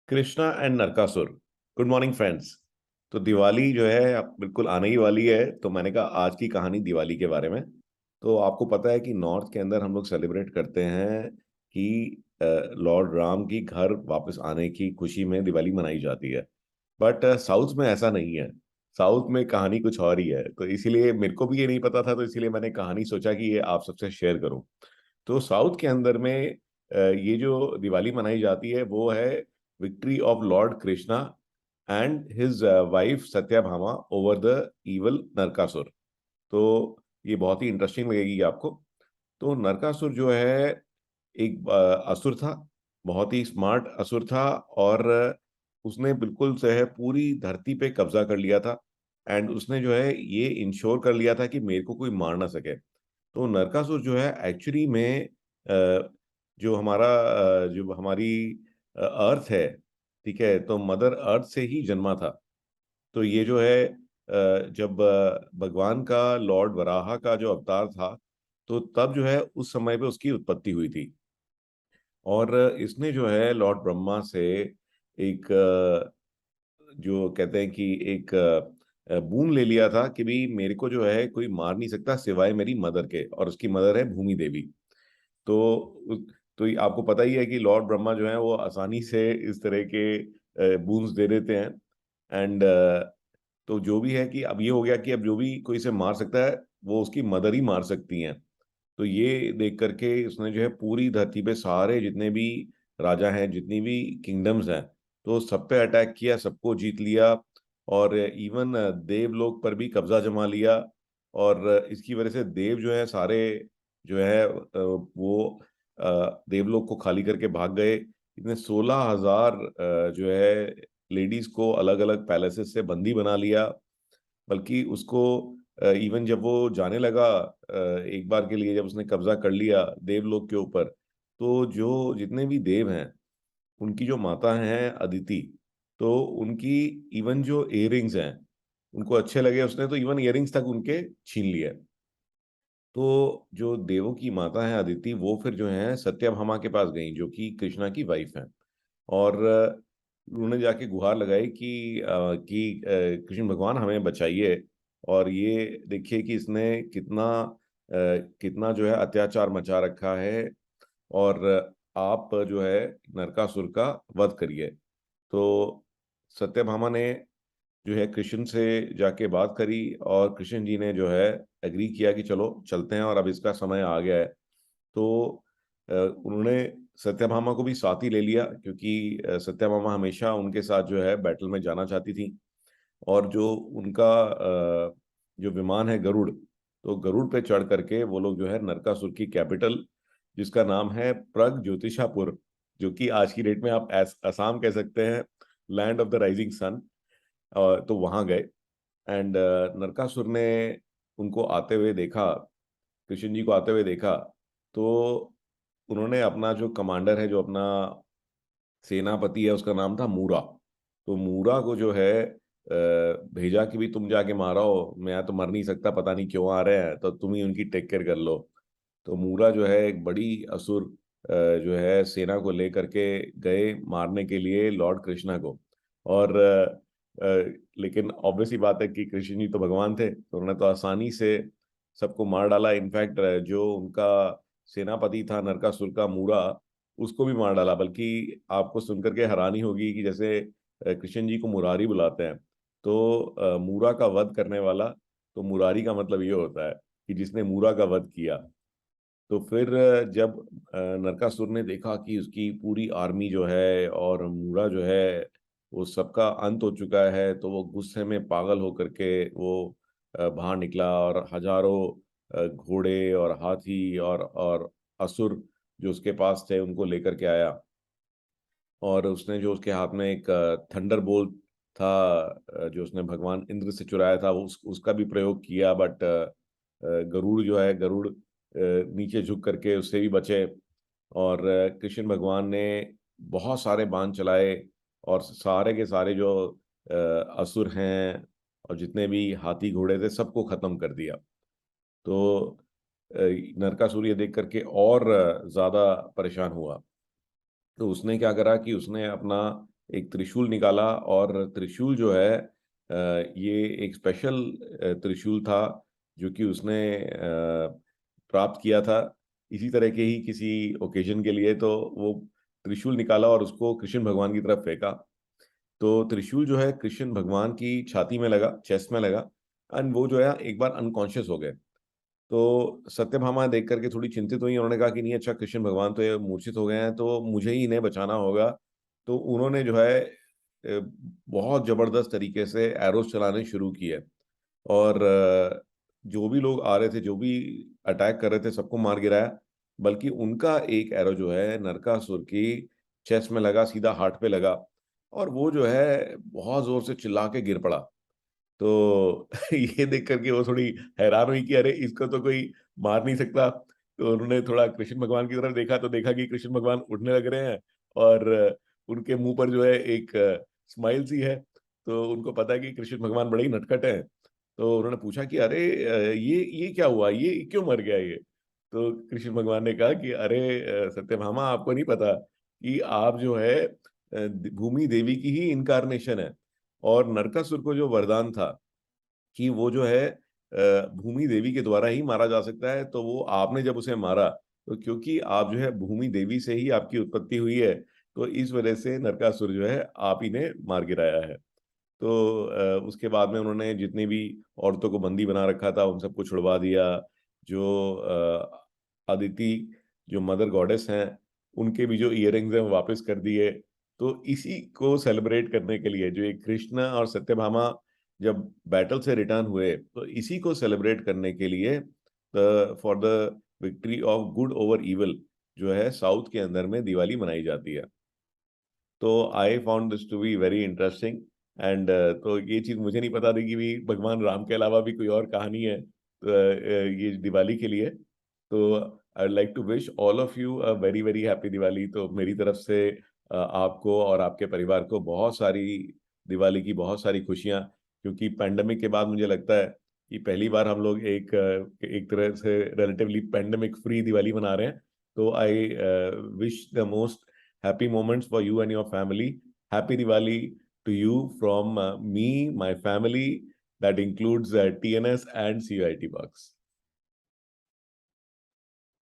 Krishna and Narakasura. Good morning friends. तो दिवाली जो है अब बिल्कुल आने ही वाली है, तो मैंने कहा आज की कहानी दिवाली के बारे में। तो आपको पता है कि नॉर्थ के अंदर हम लोग सेलिब्रेट करते हैं कि लॉर्ड राम की घर वापस आने की खुशी में दिवाली मनाई जाती है। बट साउथ में ऐसा नहीं है। साउथ में कहानी कुछ और ही है, तो इसीलिए मेरे को भी ये नहीं पता था, तो इसीलिए मैंने कहानी सोचा कि ये आप सबसे शेयर करूं। तो साउथ के अंदर में ये जो दिवाली मनाई जाती है वो है victory of lord Krishna and his wife Satyabhama over the evil Narakasura. तो ये बहुत ही इंटरेस्टिंग लगेगी आपको। तो नरकासुर जो है एक असुर था। बहुत ही स्मार्ट असुर था। और उसने बिल्कुल जो है पूरी धरती पे कब्जा कर लिया था। एंड उसने जो है ये इंश्योर कर लिया था कि मेरे को कोई मार ना सके। तो नरकासुर जो है एक्चुअली में जो हमारी अर्थ है, ठीक है, तो मदर अर्थ से ही जन्मा था। तो ये जो है जब भगवान का लॉर्ड वराहा का जो अवतार था, तो तब जो है उस समय पे उसकी उत्पत्ति हुई थी। और इसने जो है लॉर्ड ब्रह्मा से एक जो कहते हैं कि एक बून ले लिया था कि भी मेरे को जो है कोई मार नहीं सकता सिवाय मेरी मदर के, और उसकी मदर है भूमि देवी। तो तो ये आपको पता ही है कि लॉर्ड ब्रह्मा जो है वो आसानी से इस तरह के बून्स दे देते हैं। एंड तो जो भी है कि अब ये हो गया कि अब जो भी कोई इसे मार सकता है वो उसकी मदर ही मार सकती हैं। तो ये देख करके उसने जो है पूरी धरती पे सारे जितने भी राजा हैं, जितनी भी किंगडम्स हैं, तो सब पे अटैक किया, सबको जीत लिया। और इवन देवलोक पर भी कब्जा जमा लिया। और इसकी वजह से देव जो है सारे जो है वो देवलोक को खाली करके भाग गए। इतने 16,000 जो है लेडीज को अलग अलग पैलेसेस से बंदी बना लिया। बल्कि उसको इवन जब वो जाने लगा एक बार के लिए, जब उसने कब्जा कर लिया देवलोक के ऊपर, तो जो जितने भी देव हैं उनकी जो माता हैं अदिति, तो उनकी इवन जो इयररिंग्स हैं उनको अच्छे लगे, उसने तो इवन इयररिंग्स तक उनके छीन लिए। तो जो देवों की माता है अदिति, वो फिर जो है सत्यभामा के पास गई, जो कि कृष्णा की वाइफ है। और उन्होंने जाके गुहार लगाई कि कृष्ण भगवान हमें बचाइए। और ये देखिए कि इसने कितना जो है अत्याचार मचा रखा है। और आप जो है नरकासुर का वध करिए। तो सत्यभामा ने जो है कृष्ण से जाके बात करी, और कृष्ण जी ने जो है एग्री किया कि चलो चलते हैं, और अब इसका समय आ गया है। तो उन्होंने सत्यभामा को भी साथ ही ले लिया, क्योंकि सत्यभामा हमेशा उनके साथ जो है बैटल में जाना चाहती थी। और जो उनका जो विमान है गरुड़, तो गरुड़ पे चढ़ करके वो लोग जो है नरकासुर की कैपिटल, जिसका नाम है प्रग ज्योतिषापुर, जो कि आज की डेट में आप असम कह सकते हैं, land of the rising sun, तो वहां गए। एंड नरकासुर ने उनको आते हुए देखा, कृष्ण जी को आते हुए देखा। तो उन्होंने अपना जो कमांडर है, जो अपना सेनापति है, उसका नाम था मूरा। तो मूरा को जो है भेजा कि भी तुम जाके मारो, मैं तो मर नहीं सकता, पता नहीं क्यों आ रहे हैं, तो तुम ही उनकी टेक केयर कर लो। तो मूरा जो है एक बड़ी असुर जो है सेना को लेकर के गए मारने के लिए लॉर्ड कृष्णा को। और लेकिन ऑब्वियस ही बात है कि कृष्ण जी तो भगवान थे, तो उन्होंने तो आसानी से सबको मार डाला। इनफैक्ट जो उनका सेनापति था नरकासुर का मूरा, उसको भी मार डाला। बल्कि आपको सुनकर के हैरानी होगी कि जैसे कृष्ण जी को मुरारी बुलाते हैं, तो मूरा का वध करने वाला, तो मुरारी का मतलब ये होता है कि जिसने मूरा का वध किया। तो फिर जब नरकासुर ने देखा कि उसकी पूरी आर्मी जो है और मूरा जो है वो सबका अंत हो चुका है, तो वो गुस्से में पागल होकर के वो बाहर निकला, और हजारों घोड़े और हाथी और असुर जो उसके पास थे उनको लेकर के आया। और उसने जो उसके हाथ में एक थंडर बोल्ट था, जो उसने भगवान इंद्र से चुराया था, वो उसका भी प्रयोग किया। बट गरुड़ जो है, गरुड़ नीचे झुक करके उससे भी बचे। और कृष्ण भगवान ने बहुत सारे बाण चलाए, और सारे के सारे जो असुर हैं और जितने भी हाथी घोड़े थे सबको खत्म कर दिया। तो अ, नरकासुर ये देख करके और ज्यादा परेशान हुआ। तो उसने क्या करा कि उसने अपना एक त्रिशूल निकाला, और त्रिशूल जो है ये एक स्पेशल त्रिशूल था जो कि उसने प्राप्त किया था इसी तरह के ही किसी ओकेजन के लिए। तो वो त्रिशूल निकाला और उसको कृष्ण भगवान की तरफ फेंका। तो त्रिशूल जो है कृष्ण भगवान की छाती में लगा, चेस्ट में लगा, एंड वो जो है एक बार अनकॉन्शियस हो गए। तो सत्यभामा देख करके थोड़ी चिंतित हुई। उन्होंने कहा कि नहीं, अच्छा कृष्ण भगवान तो ये मूर्छित हो गए हैं, तो मुझे ही इन्हें बचाना होगा। तो उन्होंने जो है बहुत जबरदस्त तरीके से एरोस चलाने शुरू किए, और जो भी लोग आ रहे थे, जो भी अटैक कर रहे थे, सबको मार गिराया। बल्कि उनका एक एरो जो है नरकासुर की चेस्ट में लगा, सीधा हार्ट पे लगा, और वो जो है बहुत जोर से चिल्ला के गिर पड़ा। तो ये देख करके वो थोड़ी हैरान हुई कि अरे, इसको तो कोई मार नहीं सकता। तो उन्होंने थोड़ा कृष्ण भगवान की तरफ देखा, तो देखा कि कृष्ण भगवान उठने लग रहे हैं, और उनके मुंह पर जो है एक स्माइल सी है। तो उनको पता है कि कृष्ण भगवान बड़े ही नटखट हैं। तो उन्होंने पूछा कि अरे, ये क्या हुआ, ये क्यों मर गया ये? तो कृष्ण भगवान ने कहा कि अरे सत्यभामा, आपको नहीं पता कि आप जो है भूमि देवी की ही इनकारनेशन है। और नरकासुर को जो वरदान था कि वो जो है भूमि देवी के द्वारा ही मारा जा सकता है, तो वो आपने जब उसे मारा, तो क्योंकि आप जो है भूमि देवी से ही आपकी उत्पत्ति हुई है, तो इस वजह से नरकासुर जो है आप ही ने मार गिराया है। तो उसके बाद में उन्होंने जितनी भी औरतों को बंदी बना रखा था उन सबको छुड़वा दिया। जो अदिति, जो मदर गॉडेस हैं, उनके भी जो इयररिंग्स हैं वो वापस कर दिए। तो इसी को सेलिब्रेट करने के लिए, जो एक कृष्ण और सत्यभामा जब बैटल से रिटर्न हुए, तो इसी को सेलिब्रेट करने के लिए for the victory of good over evil जो है साउथ के अंदर में दिवाली मनाई जाती है। तो I found this to be very interesting. And तो ये चीज़ मुझे नहीं पता थी कि भी भगवान राम के अलावा भी कोई और कहानी है ये दिवाली के लिए। तो I like to wish all of you a very very happy Diwali. तो मेरी तरफ से आपको और आपके परिवार को बहुत सारी दिवाली की बहुत सारी खुशियाँ। क्योंकि पैंडमिक के बाद मुझे लगता है कि पहली बार हम लोग एक तरह से रिलेटिवली पैंडमिक फ्री दिवाली मना रहे हैं। तो I wish the most happy moments for you and your family. Happy Diwali to you from me, my family, that includes TNS and CIT Box.